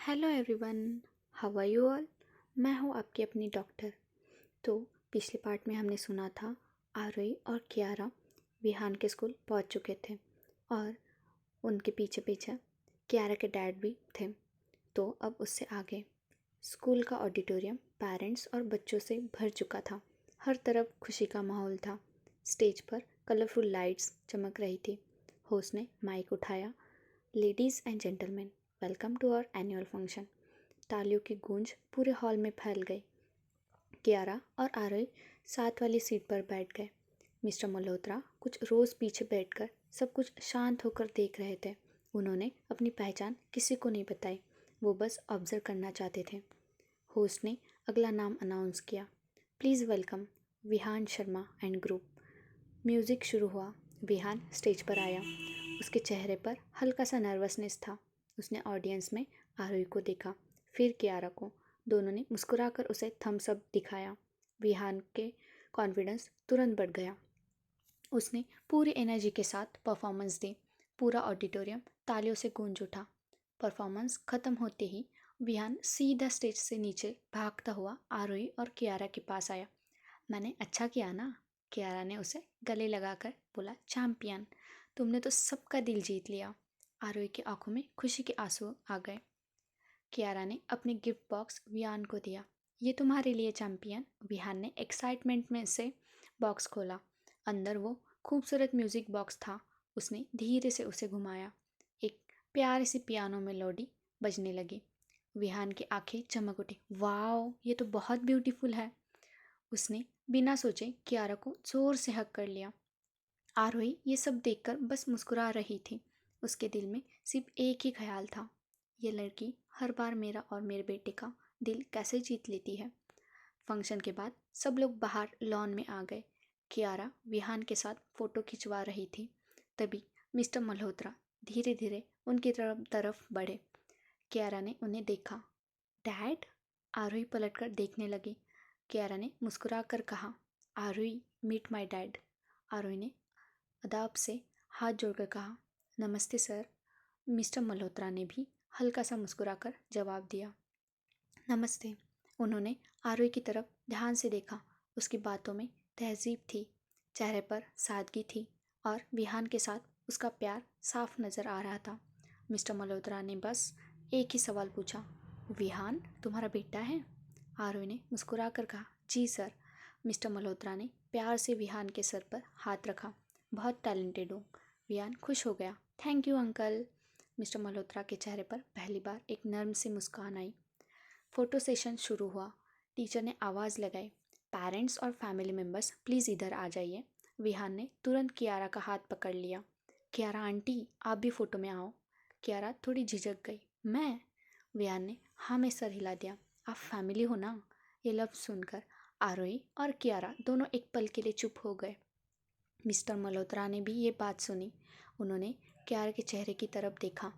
Hello everyone, how are you all. मैं हूँ आपकी अपनी डॉक्टर। तो पिछले पार्ट में हमने सुना था आरोही और कियारा विहान के स्कूल पहुँच चुके थे और उनके पीछे पीछे कियारा के डैड भी थे। तो अब उससे आगे स्कूल का ऑडिटोरियम पेरेंट्स और बच्चों से भर चुका था। हर तरफ खुशी का माहौल था। स्टेज पर कलरफुल लाइट्स चमक रही थी। होस्ट ने माइक उठाया। Ladies and gentleman, welcome to our annual function. तालियों की गूंज पूरे हॉल में फैल गई। कियारा और आरोही साथ वाली सीट पर बैठ गए। मिस्टर मल्होत्रा कुछ रोज़ पीछे बैठकर सब कुछ शांत होकर देख रहे थे। उन्होंने अपनी पहचान किसी को नहीं बताई। वो बस ऑब्जर्व करना चाहते थे। होस्ट ने अगला नाम अनाउंस किया। Please welcome Vihaan Sharma and group. Music शुरू हुआ। विहान स्टेज पर आया। उसके चेहरे पर हल्का सा नर्वसनेस था। उसने ऑडियंस में आरोही को देखा, फिर कियारा को। दोनों ने मुस्कुराकर उसे थम्स अप दिखाया। विहान के कॉन्फिडेंस तुरंत बढ़ गया। उसने पूरी एनर्जी के साथ परफॉर्मेंस दी। पूरा ऑडिटोरियम तालियों से गूंज उठा। परफॉर्मेंस खत्म होते ही विहान सीधा स्टेज से नीचे भागता हुआ आरोही और कियारा के पास आया। मैंने अच्छा किया ना? कियारा ने उसे गले लगाकर बोला। चैंपियन, तुमने तो सबका दिल जीत लिया। आरोही की आंखों में खुशी के आंसू आ गए। कियारा ने अपनी गिफ्ट बॉक्स विहान को दिया। ये तुम्हारे लिए चैंपियन। विहान ने एक्साइटमेंट में से बॉक्स खोला। अंदर वो खूबसूरत म्यूजिक बॉक्स था। उसने धीरे से उसे घुमाया। एक प्यारी सी पियानो मेलोडी बजने लगी। विहान की आंखें चमक उठी। वाओ, ये तो बहुत ब्यूटीफुल है। उसने बिना सोचे कियारा को जोर से हक कर लिया। आरोही ये सब देखकर बस मुस्कुरा रही थी। उसके दिल में सिर्फ एक ही ख्याल था, ये लड़की हर बार मेरा और मेरे बेटे का दिल कैसे जीत लेती है। फंक्शन के बाद सब लोग बाहर लॉन में आ गए। कियारा विहान के साथ फोटो खिंचवा रही थी। तभी मिस्टर मल्होत्रा धीरे धीरे उनकी तरफ बढ़े। कियारा ने उन्हें देखा। डैड? आरोही पलटकर देखने लगी। कियारा ने मुस्कुराकर कहा, आरोही, मीट माय डैड। आरोही ने अदाब से हाथ जोड़कर कहा, नमस्ते सर। मिस्टर मल्होत्रा ने भी हल्का सा मुस्कुराकर जवाब दिया, नमस्ते। उन्होंने आरोही की तरफ ध्यान से देखा। उसकी बातों में तहजीब थी, चेहरे पर सादगी थी और विहान के साथ उसका प्यार साफ नज़र आ रहा था। मिस्टर मल्होत्रा ने बस एक ही सवाल पूछा, विहान तुम्हारा बेटा है? आरोही ने मुस्कुराकर कहा, जी सर। मिस्टर मल्होत्रा ने प्यार से विहान के सर पर हाथ रखा। बहुत टैलेंटेड हो। विहान खुश हो गया। Thank you uncle. Mister Malhotra के चेहरे पर पहली बार एक नर्म सी मुस्कान आई। फ़ोटो सेशन शुरू हुआ। टीचर ने आवाज़ लगाई, पेरेंट्स और फैमिली मेम्बर्स प्लीज़ इधर आ जाइए। विहान ने तुरंत कियारा का हाथ पकड़ लिया। कियारा आंटी, आप भी फ़ोटो में आओ। कियारा थोड़ी झिझक गई। मैं? विहान ने हाँ में सर हिला दिया। आप फैमिली हो ना? ये लफ्ज़ सुनकर आरोही और कियारा दोनों एक पल के लिए चुप हो गए। मिस्टर मल्होत्रा ने भी ये बात सुनी। उन्होंने कियारा के चेहरे की तरफ देखा।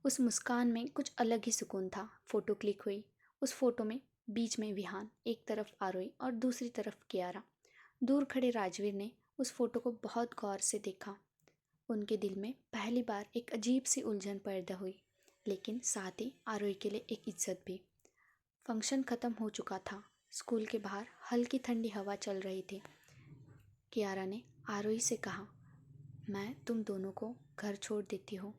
उस मुस्कान में कुछ अलग ही सुकून था। फ़ोटो क्लिक हुई। उस फोटो में बीच में विहान, एक तरफ आरोही और दूसरी तरफ कियारा। दूर खड़े राजवीर ने उस फोटो को बहुत गौर से देखा। उनके दिल में पहली बार एक अजीब सी उलझन पैदा हुई, लेकिन साथ ही आरोही के लिए एक इज्जत भी। फंक्शन ख़त्म हो चुका था। स्कूल के बाहर हल्की ठंडी हवा चल रही थी। कियारा ने आरोही से कहा, मैं तुम दोनों को घर छोड़ देती हूँ।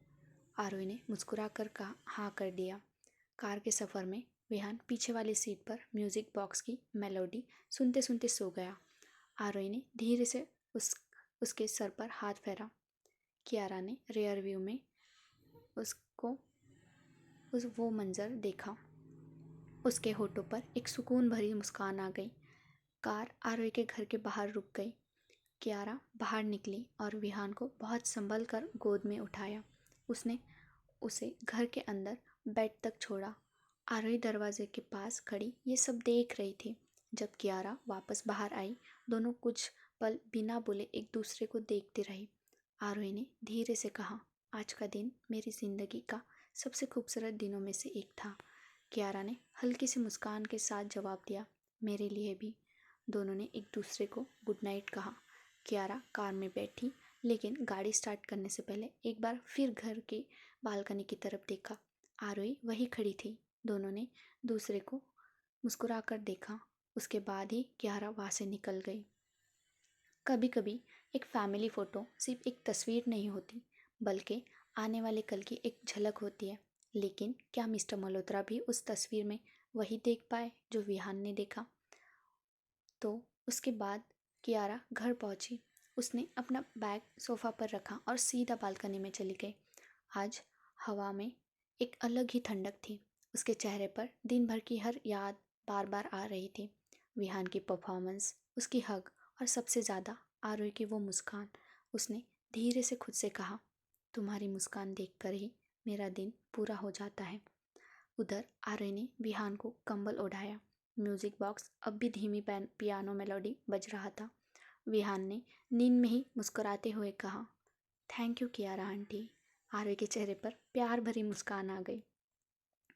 आरोही ने मुस्कुरा कर कहा हाँ कर दिया। कार के सफ़र में विहान पीछे वाली सीट पर म्यूज़िक बॉक्स की मेलोडी सुनते सुनते सो गया। आरोही ने धीरे से उसके सर पर हाथ फेरा। कियारा ने रियर व्यू में उसको वो मंज़र देखा। उसके होठों पर एक सुकून भरी मुस्कान आ गई। कार आरोही के घर के बाहर रुक गई। कियारा बाहर निकली और विहान को बहुत संभल कर गोद में उठाया। उसने उसे घर के अंदर बेड तक छोड़ा। आरोही दरवाजे के पास खड़ी ये सब देख रही थी। जब कियारा वापस बाहर आई, दोनों कुछ पल बिना बोले एक दूसरे को देखते रहे। आरोही ने धीरे से कहा, आज का दिन मेरी ज़िंदगी का सबसे खूबसूरत दिनों में से एक था। कियारा ने हल्की सी मुस्कान के साथ जवाब दिया, मेरे लिए भी। दोनों ने एक दूसरे को गुड नाइट कहा। कियारा कार में बैठी, लेकिन गाड़ी स्टार्ट करने से पहले एक बार फिर घर की बालकनी की तरफ देखा। आरोही वहीं खड़ी थी, दोनों ने दूसरे को मुस्कुराकर देखा। उसके बाद ही कियारा वहाँ से निकल गई। कभी कभी एक फैमिली फ़ोटो सिर्फ एक तस्वीर नहीं होती, बल्कि आने वाले कल की एक झलक होती है। लेकिन क्या मिस्टर मल्होत्रा भी उस तस्वीर में वही देख पाए जो विहान ने देखा? तो उसके बाद कियारा घर पहुंची। उसने अपना बैग सोफ़ा पर रखा और सीधा बालकनी में चली गई। आज हवा में एक अलग ही ठंडक थी। उसके चेहरे पर दिन भर की हर याद बार बार आ रही थी। विहान की परफॉर्मेंस, उसकी हग और सबसे ज़्यादा आरोही की वो मुस्कान। उसने धीरे से खुद से कहा, तुम्हारी मुस्कान देखकर ही मेरा दिन पूरा हो जाता है। उधर आरोही ने विहान को कंबल ओढ़ाया। म्यूजिक बॉक्स अब भी धीमी पियानो मेलोडी बज रहा था। विहान ने नींद में ही मुस्कुराते हुए कहा, थैंक यू कियारा आंटी। आरोही के चेहरे पर प्यार भरी मुस्कान आ गई।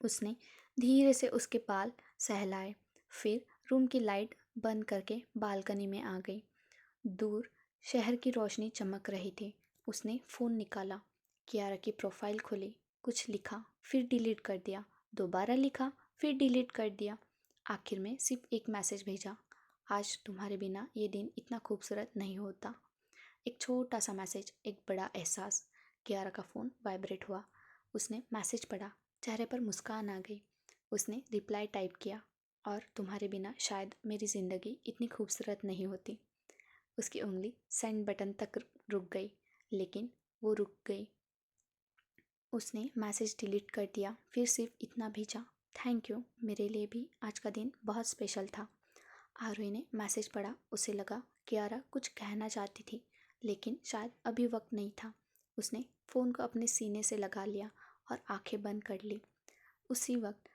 उसने धीरे से उसके बाल सहलाए, फिर रूम की लाइट बंद करके बालकनी में आ गई। दूर शहर की रोशनी चमक रही थी। उसने फ़ोन निकाला, कियारा की प्रोफाइल खोली, कुछ लिखा, फिर डिलीट कर दिया, दोबारा लिखा, फिर डिलीट कर दिया। आखिर में सिर्फ एक मैसेज भेजा, आज तुम्हारे बिना ये दिन इतना खूबसूरत नहीं होता। एक छोटा सा मैसेज, एक बड़ा एहसास। कियारा का फ़ोन वाइब्रेट हुआ। उसने मैसेज पढ़ा, चेहरे पर मुस्कान आ गई। उसने रिप्लाई टाइप किया, और तुम्हारे बिना शायद मेरी ज़िंदगी इतनी खूबसूरत नहीं होती। उसकी उंगली सेंड बटन तक रुक गई, लेकिन वो रुक गई। उसने मैसेज डिलीट कर दिया, फिर सिर्फ इतना भेजा, थैंक यू, मेरे लिए भी आज का दिन बहुत स्पेशल था। आरोही ने मैसेज पढ़ा। उसे लगा कियारा कुछ कहना चाहती थी, लेकिन शायद अभी वक्त नहीं था। उसने फ़ोन को अपने सीने से लगा लिया और आंखें बंद कर ली। उसी वक्त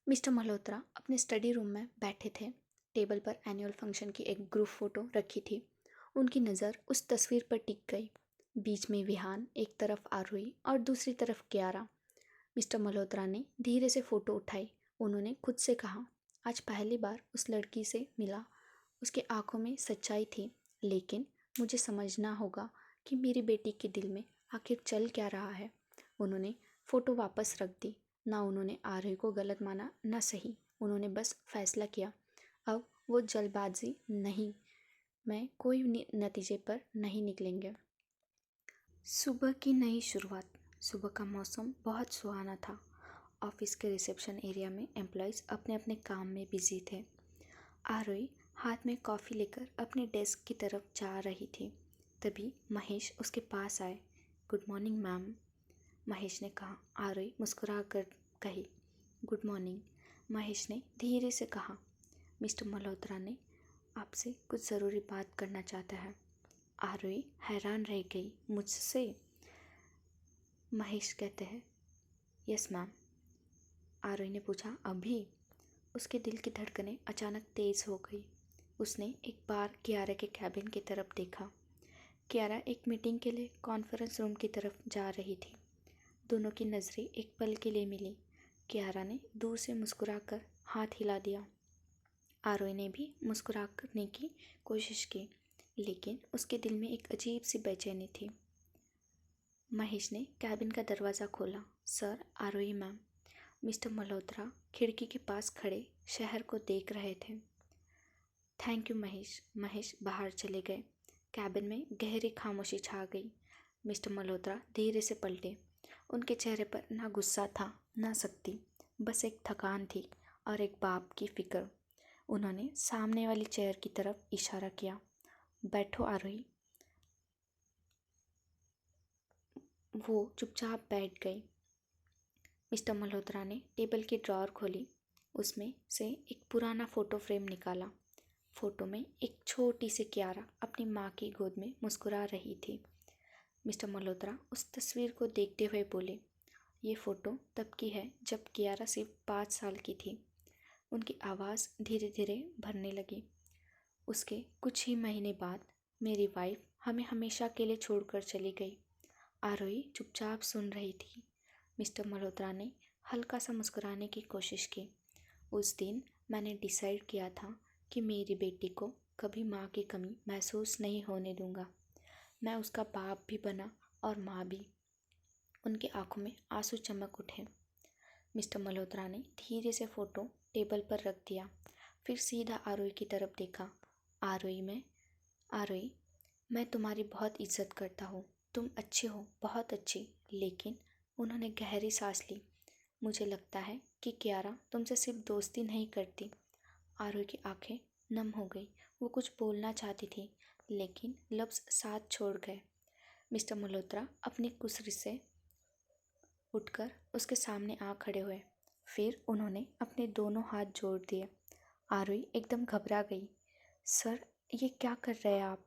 मिस्टर मल्होत्रा अपने स्टडी रूम में बैठे थे। टेबल पर एनुअल फंक्शन की एक ग्रुप फ़ोटो रखी थी। उनकी नज़र उस तस्वीर पर टिक गई। बीच में विहान, एक तरफ आरोही और दूसरी तरफ कियारा। मिस्टर मल्होत्रा ने धीरे से फ़ोटो उठाई। उन्होंने खुद से कहा, आज पहली बार उस लड़की से मिला। उसकी आंखों में सच्चाई थी, लेकिन मुझे समझना होगा कि मेरी बेटी के दिल में आखिर चल क्या रहा है। उन्होंने फ़ोटो वापस रख दी। ना उन्होंने आरोही को गलत माना, ना सही। उन्होंने बस फैसला किया, अब वो जल्दबाजी नहीं में कोई नतीजे पर नहीं निकलेंगे। सुबह की नई शुरुआत। सुबह का मौसम बहुत सुहाना था। ऑफिस के रिसेप्शन एरिया में एम्प्लॉयज़ अपने अपने काम में बिजी थे। आरोही हाथ में कॉफ़ी लेकर अपने डेस्क की तरफ जा रही थी। तभी महेश उसके पास आए। गुड मॉर्निंग मैम, महेश ने कहा। आरोही मुस्कुरा कर कही, गुड मॉर्निंग। महेश ने धीरे से कहा, मिस्टर मल्होत्रा ने आपसे कुछ ज़रूरी बात करना चाहता है। आरोही हैरान रह गई, मुझसे? महेश कहते हैं, यस मैम। आरोही ने पूछा, अभी? उसके दिल की धड़कनें अचानक तेज़ हो गई। उसने एक बार कियारा के कैबिन की तरफ देखा। कियारा एक मीटिंग के लिए कॉन्फ्रेंस रूम की तरफ जा रही थी। दोनों की नज़रें एक पल के लिए मिली। कियारा ने दूर से मुस्कुराकर हाथ हिला दिया। आरोही ने भी मुस्कुराने की कोशिश की, लेकिन उसके दिल में एक अजीब सी बेचैनी थी। महेश ने कैबिन का दरवाज़ा खोला। सर, आरोही मैम। मिस्टर मल्होत्रा खिड़की के पास खड़े शहर को देख रहे थे। Thank you Mahesh. महेश बाहर चले गए। कैबिन में गहरी खामोशी छा गई। मिस्टर मल्होत्रा धीरे से पलटे। उनके चेहरे पर ना गुस्सा था, ना सख्ती, बस एक थकान थी और एक बाप की फिक्र। उन्होंने सामने वाली चेयर की तरफ इशारा किया, बैठो आरोही। वो चुपचाप बैठ गई। मिस्टर मल्होत्रा ने टेबल की ड्रॉअर खोली। उसमें से एक पुराना फ़ोटो फ्रेम निकाला। फ़ोटो में एक छोटी सी कियारा अपनी माँ की गोद में मुस्कुरा रही थी। मिस्टर मल्होत्रा उस तस्वीर को देखते हुए बोले, ये फ़ोटो तब की है जब कियारा सिर्फ 5 साल की थी। उनकी आवाज़ धीरे धीरे भरने लगी। उसके कुछ ही महीने बाद मेरी वाइफ हमें हमेशा के लिए छोड़कर चली गई। आरोही चुपचाप सुन रही थी। मिस्टर मल्होत्रा ने हल्का सा मुस्कुराने की कोशिश की। उस दिन मैंने डिसाइड किया था कि मेरी बेटी को कभी माँ की कमी महसूस नहीं होने दूंगा। मैं उसका बाप भी बना और माँ भी। उनकी आंखों में आंसू चमक उठे। मिस्टर मल्होत्रा ने धीरे से फ़ोटो टेबल पर रख दिया, फिर सीधा आरोही की तरफ देखा। आरोही, मैं तुम्हारी बहुत इज्जत करता हूँ, तुम अच्छी हो, बहुत अच्छी। लेकिन उन्होंने गहरी सांस ली। मुझे लगता है कि कियारा तुमसे सिर्फ दोस्ती नहीं करती। आरोही की आंखें नम हो गई। वो कुछ बोलना चाहती थी, लेकिन लफ्ज़ साथ छोड़ गए। मिस्टर मल्होत्रा अपनी कुर्सी से उठकर उसके सामने आ खड़े हुए। फिर उन्होंने अपने दोनों हाथ जोड़ दिए। आरोही एकदम घबरा गई। सर, ये क्या कर रहे हैं आप?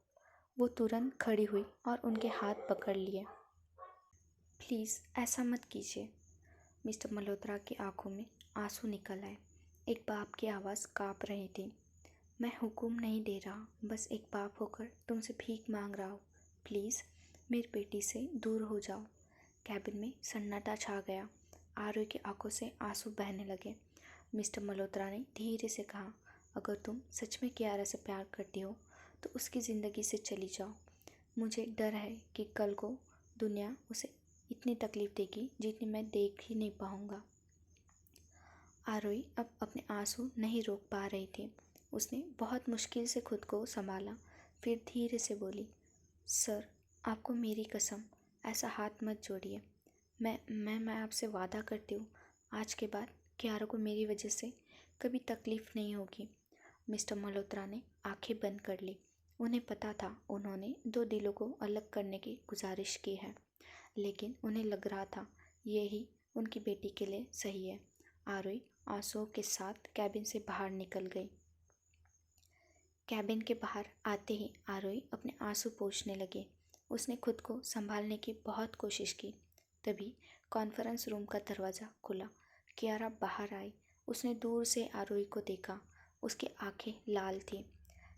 वो तुरंत खड़ी हुई और उनके हाथ पकड़ लिए। प्लीज़ ऐसा मत कीजिए। मिस्टर मल्होत्रा की आंखों में आंसू निकल आए। एक बाप की आवाज़ काँप रही थी। मैं हुक्म नहीं दे रहा, बस एक बाप होकर तुमसे भीख मांग रहा हूँ। प्लीज़ मेरी बेटी से दूर हो जाओ। कैबिन में सन्नाटा छा गया। आरोही की आंखों से आंसू बहने लगे। मिस्टर मल्होत्रा ने धीरे से कहा, अगर तुम सच में कियारा से प्यार करती हो तो उसकी ज़िंदगी से चली जाओ। मुझे डर है कि कल को दुनिया उसे इतनी तकलीफ़ देगी जितनी मैं देख ही नहीं पाऊँगा। आरोही अब अपने आंसू नहीं रोक पा रही थी। उसने बहुत मुश्किल से खुद को संभाला, फिर धीरे से बोली, सर, आपको मेरी कसम, ऐसा हाथ मत जोड़िए। मैं आपसे वादा करती हूँ, आज के बाद कियारा को मेरी वजह से कभी तकलीफ़ नहीं होगी। मिस्टर मल्होत्रा ने आंखें बंद कर ली। उन्हें पता था उन्होंने दो दिलों को अलग करने की गुजारिश की है, लेकिन उन्हें लग रहा था यही उनकी बेटी के लिए सही है। आरोही आंसुओं के साथ कैबिन से बाहर निकल गई। कैबिन के बाहर आते ही आरोही अपने आंसू पोंछने लगी। उसने खुद को संभालने की बहुत कोशिश की। तभी कॉन्फ्रेंस रूम का दरवाज़ा खुला। कियारा बाहर आई। उसने दूर से आरोही को देखा। उसकी आंखें लाल थीं,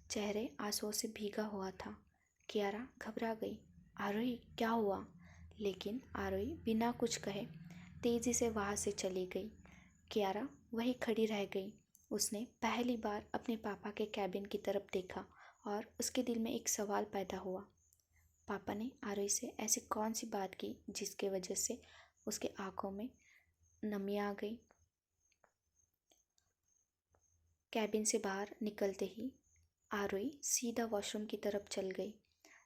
चेहरे आंसुओं से भीगा हुआ था। कियारा घबरा गई। आरोही, क्या हुआ? लेकिन आरोही बिना कुछ कहे तेज़ी से वहाँ से चली गई। कियारा वहीं खड़ी रह गई। उसने पहली बार अपने पापा के कैबिन की तरफ देखा और उसके दिल में एक सवाल पैदा हुआ। पापा ने आरोही से ऐसी कौन सी बात की जिसके वजह से उसके आंखों में नमी आ गई? कैबिन से बाहर निकलते ही आरोही सीधा वॉशरूम की तरफ चल गई।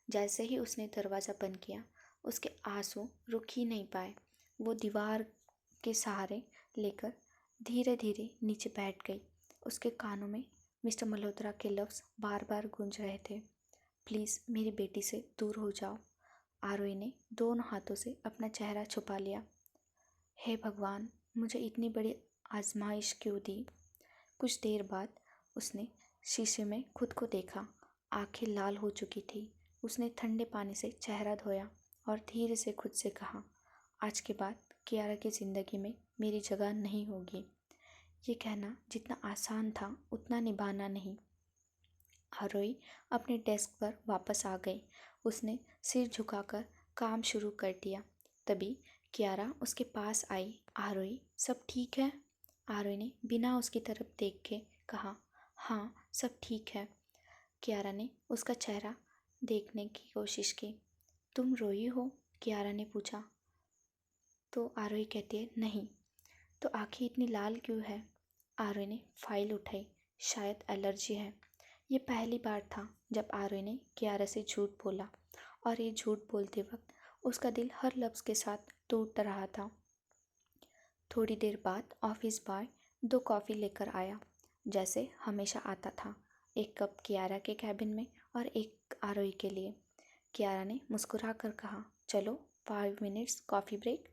जैसे ही उसने दरवाज़ा बंद किया, उसके आंसू रुक ही नहीं पाए। वो दीवार के सहारे लेकर धीरे धीरे नीचे बैठ गई। उसके कानों में मिस्टर मल्होत्रा के लफ्ज़ बार बार गूंज रहे थे, प्लीज़ मेरी बेटी से दूर हो जाओ। आरोही ने दोनों हाथों से अपना चेहरा छुपा लिया। हे भगवान, मुझे इतनी बड़ी आजमाइश क्यों दी? कुछ देर बाद उसने शीशे में खुद को देखा। आंखें लाल हो चुकी थी। उसने ठंडे पानी से चेहरा धोया और धीरे से खुद से कहा, आज के बाद कियारा की ज़िंदगी में मेरी जगह नहीं होगी। ये कहना जितना आसान था उतना निभाना नहीं। आरोही अपने डेस्क पर वापस आ गई। उसने सिर झुकाकर काम शुरू कर दिया। तभी कियारा उसके पास आई। आरोही, सब ठीक है? आरोही ने बिना उसकी तरफ देख के कहा, हाँ सब ठीक है। कियारा ने उसका चेहरा देखने की कोशिश की। तुम रोई हो? कियारा ने पूछा। तो आरोही कहती है, नहीं। तो आँखें इतनी लाल क्यों है? आरोही ने फाइल उठाई। शायद एलर्जी है। ये पहली बार था जब आरोही ने कियारा से झूठ बोला, और ये झूठ बोलते वक्त उसका दिल हर लफ्ज़ के साथ टूट रहा था। थोड़ी देर बाद ऑफिस बॉय 2 कॉफ़ी लेकर आया, जैसे हमेशा आता था। एक कप कियारा के कैबिन में और एक आरोही के लिए। कियारा ने मुस्कुरा कर कहा, चलो 5 मिनट्स कॉफ़ी ब्रेक,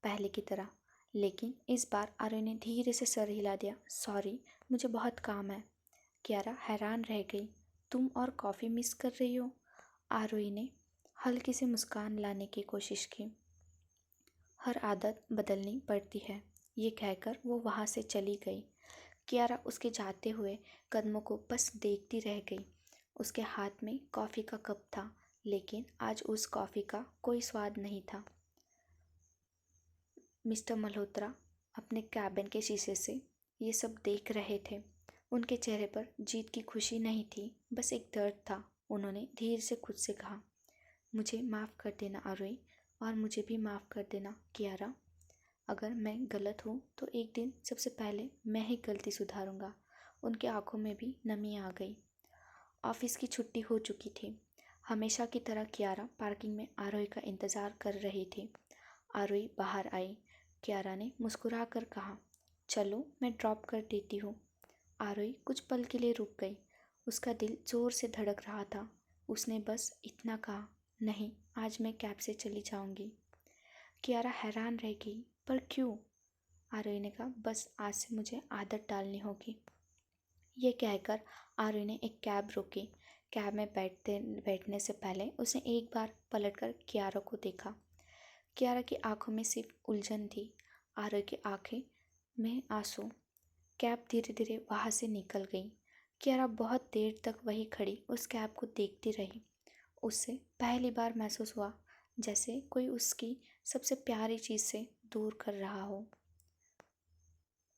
पहले की तरह। लेकिन इस बार आरोही ने धीरे से सर हिला दिया। सॉरी, मुझे बहुत काम है। कियारा हैरान रह गई। तुम और कॉफ़ी मिस कर रही हो? आरोही ने हल्की सी मुस्कान लाने की कोशिश की। हर आदत बदलनी पड़ती है, ये कहकर वो वहाँ से चली गई। कियारा उसके जाते हुए कदमों को बस देखती रह गई। उसके हाथ में कॉफ़ी का कप था, लेकिन आज उस कॉफ़ी का कोई स्वाद नहीं था। मिस्टर मल्होत्रा अपने कैबिन के शीशे से ये सब देख रहे थे। उनके चेहरे पर जीत की खुशी नहीं थी, बस एक दर्द था। उन्होंने धीरे से खुद से कहा, मुझे माफ़ कर देना आरोही, और मुझे भी माफ़ कर देना कियारा। अगर मैं गलत हूँ तो एक दिन सबसे पहले मैं ही गलती सुधारूंगा। उनकी आंखों में भी नमी आ गई। ऑफिस की छुट्टी हो चुकी थी। हमेशा की तरह कियारा पार्किंग में आरोही का इंतज़ार कर रही थी। आरोही बाहर आई। कियारा ने मुस्कुरा कर कहा, चलो मैं ड्रॉप कर देती हूँ। आरोही कुछ पल के लिए रुक गई। उसका दिल जोर से धड़क रहा था। उसने बस इतना कहा, नहीं, आज मैं कैब से चली जाऊंगी। कियारा हैरान रह गई, पर क्यों? आरोही ने कहा, बस आज से मुझे आदत डालनी होगी। ये कहकर आरोही ने एक कैब रोकी। कैब में बैठने से पहले उसने एक बार पलटकर कियारा को देखा। कियारा की आंखों में सिर्फ उलझन थी, आरोही की आंखें में आंसू। कैब धीरे धीरे वहाँ से निकल गई। कियारा बहुत देर तक वहीं खड़ी उस कैब को देखती रही। उससे पहली बार महसूस हुआ जैसे कोई उसकी सबसे प्यारी चीज़ से दूर कर रहा हो।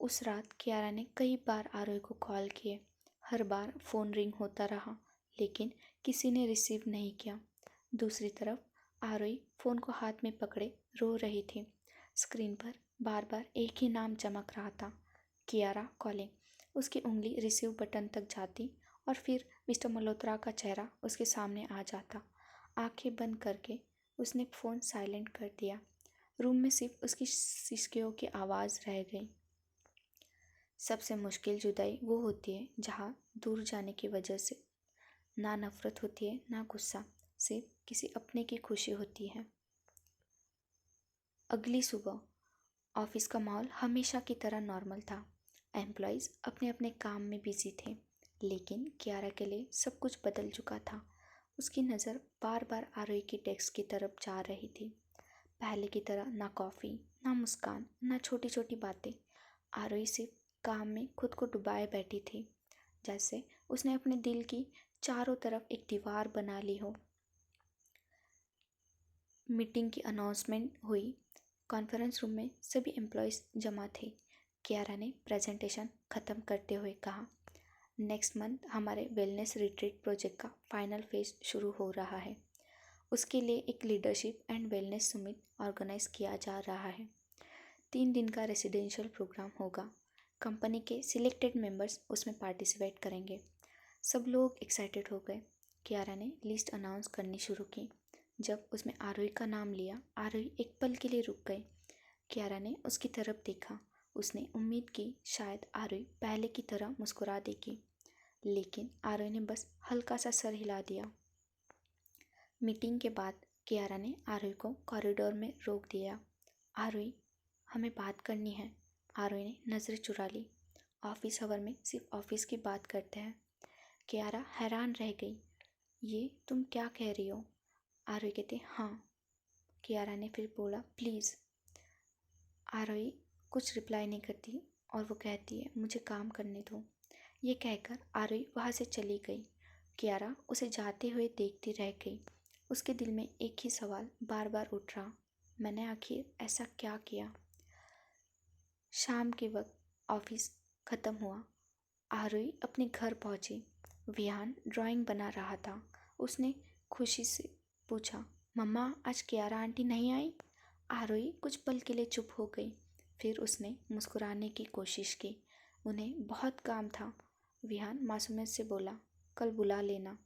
उस रात कियारा ने कई बार आरोही को कॉल किए। हर बार फ़ोन रिंग होता रहा, लेकिन किसी ने रिसीव नहीं किया। दूसरी तरफ आरोही फ़ोन को हाथ में पकड़े रो रही थी। स्क्रीन पर बार बार एक ही नाम चमक रहा था, कियारा कॉलिंग। उसकी उंगली रिसीव बटन तक जाती और फिर मिस्टर मल्होत्रा का चेहरा उसके सामने आ जाता। आंखें बंद करके उसने फ़ोन साइलेंट कर दिया। रूम में सिर्फ उसकी सिसकियों की आवाज़ रह गई। सबसे मुश्किल जुदाई वो होती है जहाँ दूर जाने की वजह से ना नफ़रत होती है ना गुस्सा, सिर्फ किसी अपने की खुशी होती है। अगली सुबह ऑफिस का माहौल हमेशा की तरह नॉर्मल था। एम्प्लॉयज़ अपने अपने काम में बिजी थे, लेकिन कियारा के लिए सब कुछ बदल चुका था। उसकी नज़र बार बार आरोही की डेस्क की तरफ जा रही थी। पहले की तरह ना कॉफ़ी, ना मुस्कान, ना छोटी छोटी बातें। आरोही सिर्फ काम में खुद को डुबाए बैठी थी, जैसे उसने अपने दिल की चारों तरफ एक दीवार बना ली हो। मीटिंग की अनाउंसमेंट हुई। कॉन्फ्रेंस रूम में सभी एम्प्लॉयज़ जमा थे। कियारा ने प्रेजेंटेशन ख़त्म करते हुए कहा, नेक्स्ट मंथ हमारे वेलनेस रिट्रीट प्रोजेक्ट का फाइनल फेज शुरू हो रहा है। उसके लिए एक leadership and wellness summit organise किया जा रहा है। 3 दिन का रेसिडेंशियल प्रोग्राम होगा। कंपनी के सिलेक्टेड मेंबर्स उसमें पार्टिसिपेट करेंगे। सब लोग एक्साइटेड हो गए। कियारा ने लिस्ट अनाउंस करनी शुरू की। जब उसमें आरोही का नाम लिया, आरोही एक पल के लिए रुक गई। कियारा ने उसकी तरफ देखा। उसने उम्मीद की शायद आरोही पहले की तरह मुस्कुरा देगी, लेकिन आरोही ने बस हल्का सा सर हिला दिया। मीटिंग के बाद कियारा ने आरोही को कॉरिडोर में रोक दिया। आरोही, हमें बात करनी है। आरोही ने नज़रें चुरा ली। ऑफिस आवर में सिर्फ ऑफिस की बात करते हैं। कियारा हैरान रह गई। ये तुम क्या कह रही हो? आरोही कहते, हाँ। कियारा ने फिर बोला, प्लीज़। आरोही कुछ रिप्लाई नहीं करती और वो कहती है, मुझे काम करने दो। ये कहकर आरोही वहाँ से चली गई। कियारा उसे जाते हुए देखती रह गई। उसके दिल में एक ही सवाल बार बार उठ रहा, मैंने आखिर ऐसा क्या किया? शाम के वक्त ऑफिस ख़त्म हुआ। आरोही अपने घर पहुंची। विहान ड्राइंग बना रहा था। उसने खुशी से पूछा, मम्मा आज कियारा आंटी नहीं आई? आरोही कुछ पल के लिए चुप हो गई। फिर उसने मुस्कुराने की कोशिश की। उन्हें बहुत काम था। विहान मासूमियत से बोला, कल बुला लेना।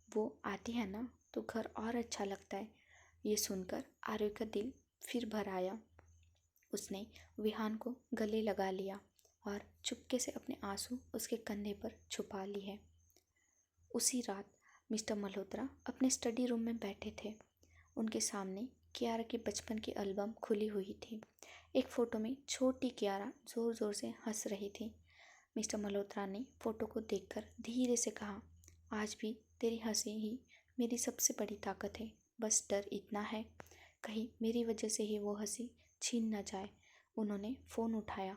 वो आती है ना तो घर और अच्छा लगता है। ये सुनकर आरोही का दिल फिर भर आया। उसने विहान को गले लगा लिया और चुपके से अपने आंसू उसके कंधे पर छुपा लिए। उसी रात मिस्टर मल्होत्रा अपने स्टडी रूम में बैठे थे। उनके सामने कियारा की बचपन की एल्बम खुली हुई थी। एक फ़ोटो में छोटी कियारा ज़ोर ज़ोर से हंस रही थी। मिस्टर मल्होत्रा ने फ़ोटो को देखकर धीरे से कहा, आज भी तेरी हंसी ही मेरी सबसे बड़ी ताकत है। बस डर इतना है, कहीं मेरी वजह से ही वो हंसी छीन न जाए। उन्होंने फ़ोन उठाया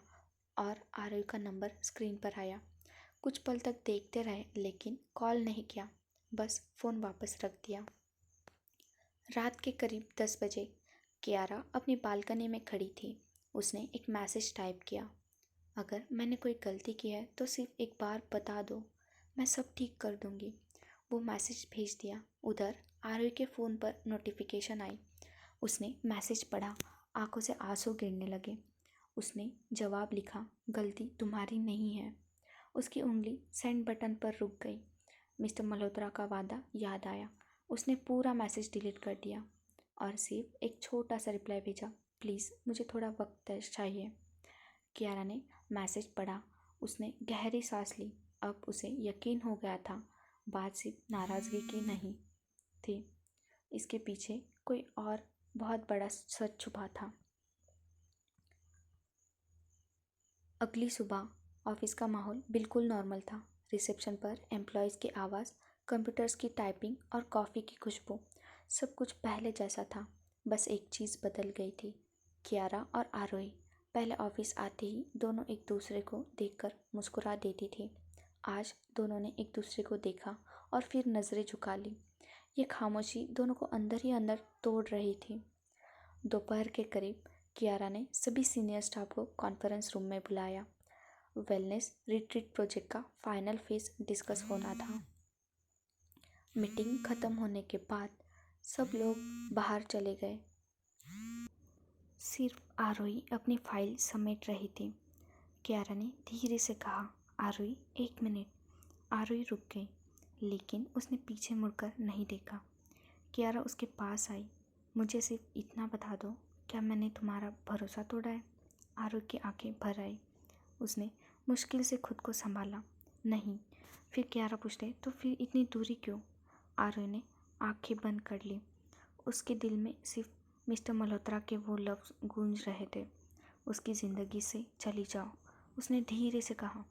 और आरोही का नंबर स्क्रीन पर आया। कुछ पल तक देखते रहे, लेकिन कॉल नहीं किया, बस फ़ोन वापस रख दिया। रात के करीब 10 बजे कियारा अपनी बालकनी में खड़ी थी। उसने एक मैसेज टाइप किया, अगर मैंने कोई गलती की है तो सिर्फ एक बार बता दो, मैं सब ठीक कर दूंगी। वो मैसेज भेज दिया। उधर आरोही के फ़ोन पर नोटिफिकेशन आई। उसने मैसेज पढ़ा, आंखों से आंसू गिरने लगे। उसने जवाब लिखा, गलती तुम्हारी नहीं है। उसकी उंगली सेंड बटन पर रुक गई। मिस्टर मल्होत्रा का वादा याद आया। उसने पूरा मैसेज डिलीट कर दिया और सिर्फ एक छोटा सा रिप्लाई भेजा, प्लीज़ मुझे थोड़ा वक्त चाहिए। कियारा ने मैसेज पढ़ा। उसने गहरी सांस ली। अब उसे यकीन हो गया था बात सिर्फ नाराज़गी की नहीं थी, इसके पीछे कोई और बहुत बड़ा सच छुपा था। अगली सुबह ऑफिस का माहौल बिल्कुल नॉर्मल था। रिसेप्शन पर एम्प्लॉयज़ की आवाज़, कंप्यूटर्स की टाइपिंग और कॉफ़ी की खुशबू, सब कुछ पहले जैसा था। बस एक चीज़ बदल गई थी, कियारा और आरोही। पहले ऑफिस आते ही दोनों एक दूसरे को देखकर मुस्कुरा देती थी। आज दोनों ने एक दूसरे को देखा और फिर नज़रें झुका ली। ये खामोशी दोनों को अंदर ही अंदर तोड़ रही थी। दोपहर के करीब कियारा ने सभी सीनियर स्टाफ को कॉन्फ्रेंस रूम में बुलाया। वेलनेस रिट्रीट प्रोजेक्ट का फाइनल फेज डिस्कस होना था। मीटिंग खत्म होने के बाद सब लोग बाहर चले गए। सिर्फ आरोही अपनी फाइल समेट रही थी। कियारा ने धीरे से कहा, आरोही 1 मिनट। आरोही रुक गई, लेकिन उसने पीछे मुड़कर नहीं देखा। कियारा उसके पास आई। मुझे सिर्फ इतना बता दो, क्या मैंने तुम्हारा भरोसा तोड़ा है? आरोही की आंखें भर आई। उसने मुश्किल से खुद को संभाला। नहीं। फिर कियारा पूछते, तो फिर इतनी दूरी क्यों? आरोही ने आंखें बंद कर ली। उसके दिल में सिर्फ मिस्टर मल्होत्रा के वो लफ्ज़ गूंज रहे थे, उसकी ज़िंदगी से चली जाओ। उसने धीरे से कहा,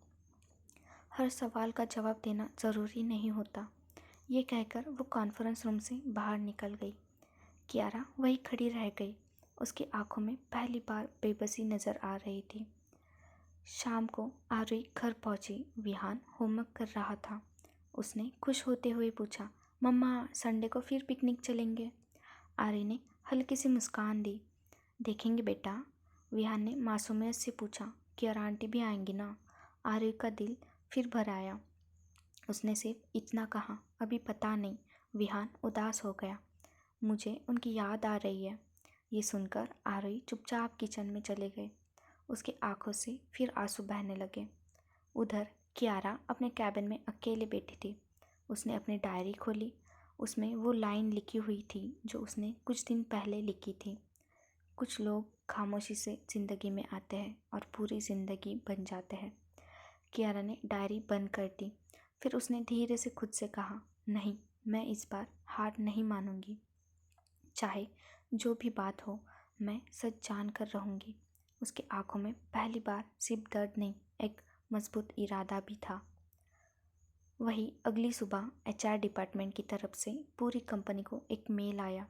हर सवाल का जवाब देना ज़रूरी नहीं होता। ये कहकर वो कॉन्फ्रेंस रूम से बाहर निकल गई। कियारा वहीं खड़ी रह गई। उसकी आंखों में पहली बार बेबसी नज़र आ रही थी। शाम को आरोही घर पहुंची। विहान होमवर्क कर रहा था। उसने खुश होते हुए पूछा, मम्मा संडे को फिर पिकनिक चलेंगे? आरोही ने हल्की सी मुस्कान दी। देखेंगे बेटा। विहान ने मासूमियत से पूछा, कियारा आंटी भी आएंगी ना? आरोही का दिल फिर भर आया। उसने सिर्फ इतना कहा, अभी पता नहीं। विहान उदास हो गया। मुझे उनकी याद आ रही है। ये सुनकर आरोही चुपचाप किचन में चले गए। उसकी आंखों से फिर आंसू बहने लगे। उधर कियारा अपने कैबिन में अकेले बैठी थी। उसने अपनी डायरी खोली। उसमें वो लाइन लिखी हुई थी जो उसने कुछ दिन पहले लिखी थी, कुछ लोग खामोशी से ज़िंदगी में आते हैं और पूरी ज़िंदगी बन जाते हैं। कियारा ने डायरी बंद कर दी। फिर उसने धीरे से खुद से कहा, नहीं, मैं इस बार हार नहीं मानूंगी। चाहे जो भी बात हो, मैं सच जान कर रहूँगी। उसकी आंखों में पहली बार सिर्फ दर्द नहीं, एक मजबूत इरादा भी था। वही अगली सुबह एचआर डिपार्टमेंट की तरफ से पूरी कंपनी को एक मेल आया,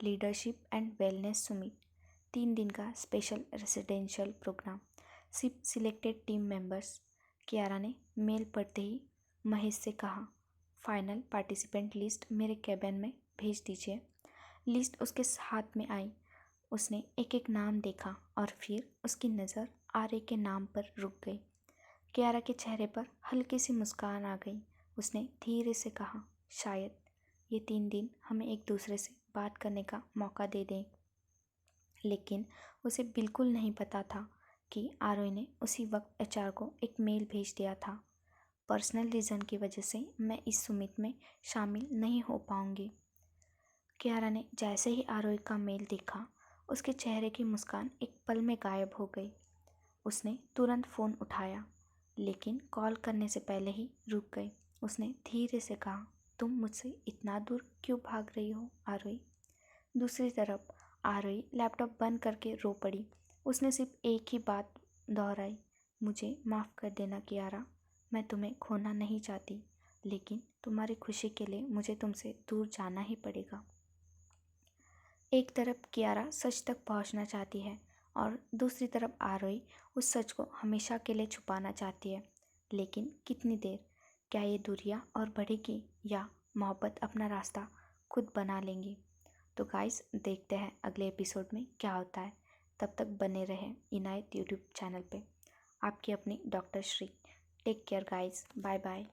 लीडरशिप एंड वेलनेस समिट, 3 दिन का स्पेशल रेसिडेंशियल प्रोग्राम, सिर्फ सिलेक्टेड टीम मेंबर्स। कियारा ने मेल पढ़ते ही महेश से कहा, फाइनल पार्टिसिपेंट लिस्ट मेरे कैबिन में भेज दीजिए। लिस्ट उसके हाथ में आई। उसने एक एक नाम देखा और फिर उसकी नज़र आर्य के नाम पर रुक गई। कियारा के चेहरे पर हल्की सी मुस्कान आ गई। उसने धीरे से कहा, शायद ये 3 दिन हमें एक दूसरे से बात करने का मौका दे दें। लेकिन उसे बिल्कुल नहीं पता था कि आरोही ने उसी वक्त एचआर को एक मेल भेज दिया था, पर्सनल रीज़न की वजह से मैं इस समिट में शामिल नहीं हो पाऊंगी। कियारा ने जैसे ही आरोही का मेल देखा, उसके चेहरे की मुस्कान एक पल में गायब हो गई। उसने तुरंत फ़ोन उठाया, लेकिन कॉल करने से पहले ही रुक गई। उसने धीरे से कहा, तुम मुझसे इतना दूर क्यों भाग रही हो आरोही? दूसरी तरफ आरोही लैपटॉप बंद करके रो पड़ी। उसने सिर्फ एक ही बात दोहराई, मुझे माफ़ कर देना कियारा, मैं तुम्हें खोना नहीं चाहती, लेकिन तुम्हारी खुशी के लिए मुझे तुमसे दूर जाना ही पड़ेगा। एक तरफ कियारा सच तक पहुंचना चाहती है और दूसरी तरफ आरोही उस सच को हमेशा के लिए छुपाना चाहती है। लेकिन कितनी देर? क्या ये दूरियां और बढ़ेगी या मोहब्बत अपना रास्ता खुद बना लेंगी? तो गाइस, देखते हैं अगले एपिसोड में क्या होता है। तब तक बने रहें इनायत यूट्यूब चैनल पे। आपकी अपनी doctor Shri. Take care guys, bye bye.